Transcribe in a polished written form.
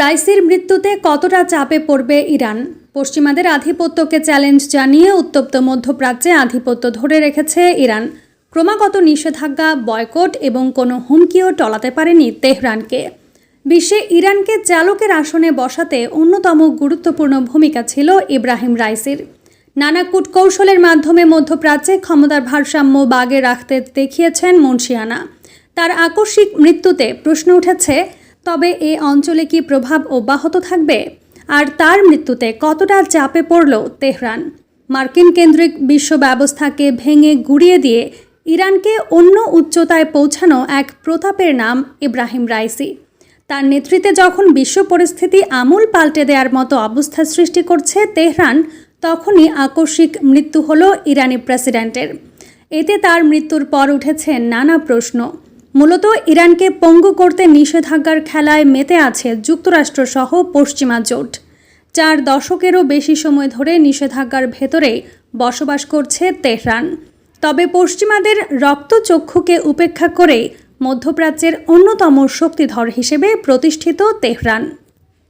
রাইসির মৃত্যুতে কতটা চাপে পড়বে ইরান? পশ্চিমাদের আধিপত্যকে চ্যালেঞ্জ জানিয়ে উত্তপ্ত মধ্যপ্রাচ্যে আধিপত্য ধরে রেখেছে ইরান। ক্রমাগত নিষেধাজ্ঞা, বয়কট এবং কোনো হুমকিও টলাতে পারেনি তেহরানকে। বিশ্বে ইরানকে চালকের আসনে বসাতে অন্যতম গুরুত্বপূর্ণ ভূমিকা ছিল ইব্রাহিম রাইসির। নানা কূটকৌশলের মাধ্যমে মধ্যপ্রাচ্যে ক্ষমতার ভারসাম্য বাগে রাখতে দেখিয়েছেন মুন্সিয়ানা। তার আকস্মিক মৃত্যুতে প্রশ্ন উঠেছে, তবে এ অঞ্চলে কি প্রভাব অব্যাহত থাকবে? আর তার মৃত্যুতে কতটা চাপে পড়ল তেহরান? মার্কিন কেন্দ্রিক বিশ্ব ব্যবস্থাকে ভেঙে গুঁড়িয়ে দিয়ে ইরানকে অন্য উচ্চতায় পৌঁছানো এক প্রতাপের নাম ইব্রাহিম রাইসি। তার নেতৃত্বে যখন বিশ্ব পরিস্থিতি আমূল পাল্টে দেওয়ার মতো অবস্থা সৃষ্টি করছে তেহরান, তখনই আকস্মিক মৃত্যু হলো ইরানি প্রেসিডেন্টের। এতে তার মৃত্যুর পর উঠেছে নানা প্রশ্ন। মূলত ইরানকে পঙ্গু করতে নিষেধাজ্ঞার খেলায় মেতে আছে যুক্তরাষ্ট্রসহ পশ্চিমা জোট। 4 দশকেরও বেশি সময় ধরে নিষেধাজ্ঞার ভেতরে বসবাস করছে তেহরান। তবে পশ্চিমাদের রক্তচক্ষুকে উপেক্ষা করে মধ্যপ্রাচ্যের অন্যতম শক্তিধর হিসেবে প্রতিষ্ঠিত তেহরান।